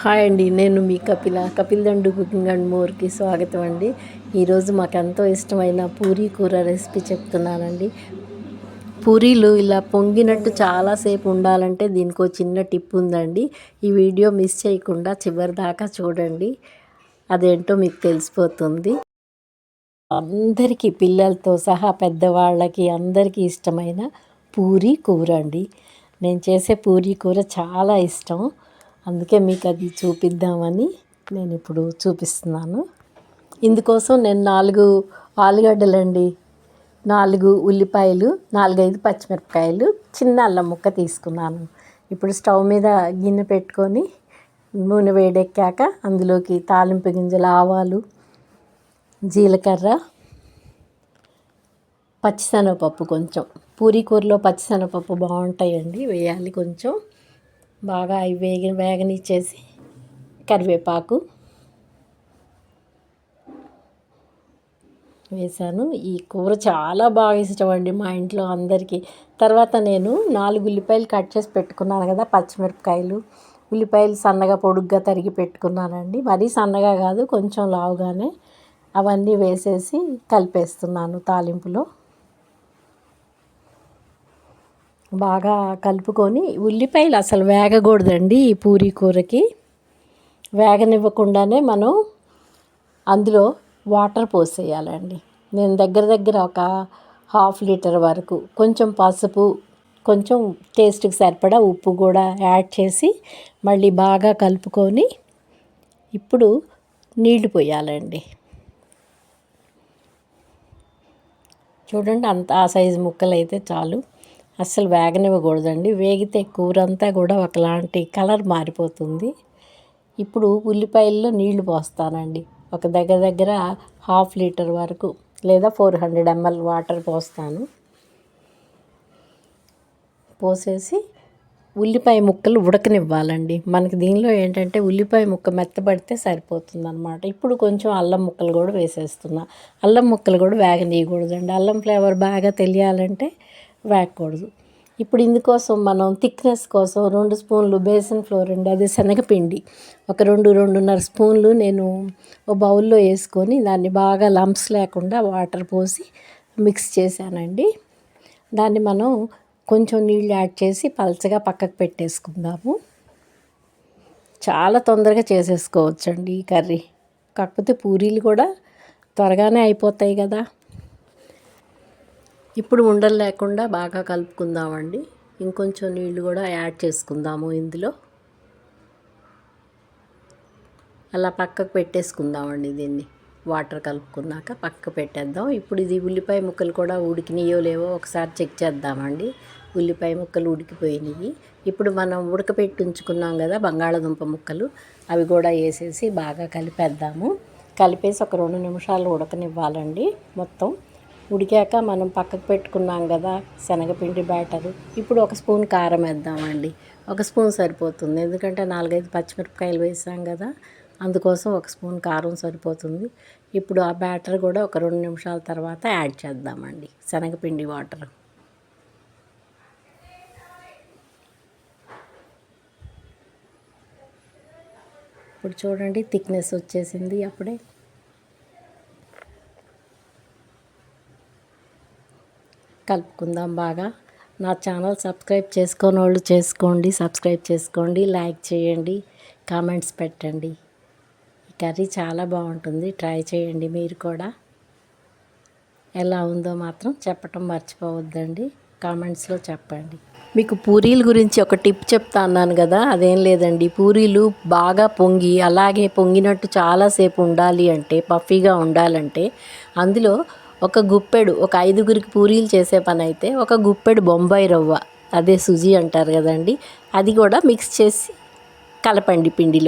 Hi అండి, నేను మీ కపిల్ దండు cooking and మోర్కి స్వాగతం అండి. ఈరోజు మాకు ఎంతో ఇష్టమైన పూరీ కూర రెసిపీ చెప్తున్నానండి. పూరీలు ఇలా పొంగినట్టు చాలాసేపు ఉండాలంటే దీనికి చిన్న టిప్ ఉందండి. ఈ వీడియో మిస్ చేయకుండా చివరి దాకా చూడండి, అదేంటో మీకు తెలిసిపోతుంది. అందరికీ, పిల్లలతో సహా పెద్దవాళ్ళకి అందరికీ ఇష్టమైన పూరీ కూర అండి. నేను చేసే పూరీ కూర చాలా ఇష్టం, అందుకే మీకు అది చూపిద్దామని నేను ఇప్పుడు చూపిస్తున్నాను. ఇందుకోసం నేను 4 ఆలుగడ్డలండి, 4 ఉల్లిపాయలు, 4-5 పచ్చిమిరపకాయలు, చిన్న అల్లం ముక్క తీసుకున్నాను. ఇప్పుడు స్టవ్ మీద గిన్నె పెట్టుకొని నూనె వేడెక్కాక అందులోకి తాలింపు గింజలు, ఆవాలు, జీలకర్ర, పచ్చిశనగపప్పు, కొంచెం పూరీ కూరలో పచ్చిశనగపప్పు బాగుంటాయండి, వేయాలి కొంచెం. బాగా అవి వేగనిచ్చేసి కరివేపాకు వేసాను. ఈ కూర చాలా బాగా ఇష్టం అండి మా ఇంట్లో అందరికీ. తర్వాత నేను 4 ఉల్లిపాయలు కట్ చేసి పెట్టుకున్నాను కదా, పచ్చిమిరపకాయలు, ఉల్లిపాయలు సన్నగా పొడుగ్గా తరిగి పెట్టుకున్నానండి. మరీ సన్నగా కాదు, కొంచెం లావుగానే. అవన్నీ వేసేసి కలిపేస్తున్నాను తాలింపులో. బాగా కలుపుకొని, ఉల్లిపాయలు అసలు వేగకూడదండి ఈ పూరీ కూరకి. వేగనివ్వకుండానే మనం అందులో వాటర్ పోసేయాలండి. నేను దగ్గర ఒక 1/2 లీటర్ వరకు, కొంచెం పసుపు, కొంచెం టేస్ట్కి సరిపడా ఉప్పు కూడా యాడ్ చేసి మళ్ళీ బాగా కలుపుకొని ఇప్పుడు నీళ్లు పోయాలండి. చూడండి, ఆ సైజు ముక్కలు అయితే చాలు. అస్సలు వేగనివ్వకూడదండి, వేగితే కూర అంతా కూడా ఒకలాంటి కలర్ మారిపోతుంది. ఇప్పుడు ఉల్లిపాయల్లో నీళ్లు పోస్తానండి. ఒక దగ్గర 1/2 లీటర్ వరకు, లేదా 400 ml వాటర్ పోస్తాను. పోసేసి ఉల్లిపాయ ముక్కలు ఉడకనివ్వాలండి. మనకి దీనిలో ఏంటంటే ఉల్లిపాయ ముక్క మెత్తబడితే సరిపోతుంది అన్నమాట. ఇప్పుడు కొంచెం అల్లం ముక్కలు కూడా వేసేస్తున్నా. అల్లం ముక్కలు కూడా వేగనీయకూడదండి, అల్లం ఫ్లేవర్ బాగా తెలియాలంటే వేగకూడదు. ఇప్పుడు ఇందుకోసం మనం థిక్నెస్ కోసం 2 స్పూన్లు బేసన్ ఫ్లోర్ అండి, అదే శనగపిండి, ఒక 2-2.5 స్పూన్లు నేను ఒక బౌల్లో వేసుకొని దాన్ని బాగా లంప్స్ లేకుండా వాటర్ పోసి మిక్స్ చేశానండి. దాన్ని మనం కొంచెం నీళ్ళు యాడ్ చేసి పలచగా పక్కకు పెట్టేసుకుందాము. చాలా తొందరగా చేసేసుకోవచ్చండి ఈ కర్రీ, కాకపోతే పూరీలు కూడా త్వరగానే అయిపోతాయి కదా. ఇప్పుడు ఉండలు లేకుండా బాగా కలుపుకుందామండి. ఇంకొంచెం నీళ్ళు కూడా యాడ్ చేసుకుందాము ఇందులో. అలా పక్కకు పెట్టేసుకుందామండి దీన్ని. వాటర్ కలుపుకున్నాక పక్కకు పెట్టేద్దాం. ఇప్పుడు ఇది ఉల్లిపాయ ముక్కలు కూడా ఉడికినాయో లేవో ఒకసారి చెక్ చేద్దామండి. ఉల్లిపాయ ముక్కలు ఉడికిపోయినాయి. ఇప్పుడు మనం ఉడకపెట్టి ఉంచుకున్నాం కదా బంగాళదుంప ముక్కలు, అవి కూడా వేసేసి బాగా కలిపేద్దాము. కలిపేసి ఒక 2 నిమిషాలు ఉడకనివ్వాలండి. మొత్తం ఉడికాక మనం పక్కకు పెట్టుకున్నాం కదా శనగపిండి బ్యాటరు, ఇప్పుడు 1 స్పూన్ కారం వేద్దామండి. 1 స్పూన్ సరిపోతుంది, ఎందుకంటే 4-5 పచ్చిమిరపకాయలు వేసాం కదా, అందుకోసం 1 స్పూన్ కారం సరిపోతుంది. ఇప్పుడు ఆ బ్యాటర్ కూడా ఒక 2 నిమిషాల తర్వాత యాడ్ చేద్దామండి, శనగపిండి వాటర్. ఇప్పుడు చూడండి థిక్నెస్ వచ్చేసింది అప్పుడే. కలుపుకుందాం బాగా. నా ఛానల్ సబ్స్క్రైబ్ చేసుకోని వాళ్ళు చేసుకోండి, సబ్స్క్రైబ్ చేసుకోండి, లైక్ చేయండి, కామెంట్స్ పెట్టండి. ఈ కర్రీ చాలా బాగుంటుంది, ట్రై చేయండి మీరు కూడా. ఎలా ఉందో మాత్రం చెప్పటం మర్చిపోవద్దండి, కామెంట్స్లో చెప్పండి. మీకు పూరీల గురించి ఒక టిప్ చెప్తా అన్నాను కదా, అదేం లేదండి. పూరీలు బాగా పొంగి అలాగే పొంగినట్టు చాలాసేపు ఉండాలి అంటే, పఫీగా ఉండాలంటే అందులో ఒక 5గురికి పూరీలు చేసే పని అయితే 1 గుప్పెడు బొంబాయి రవ్వ, అదే సుజీ అంటారు కదండి, అది కూడా మిక్స్ చేసి కలపండి పిండిలో.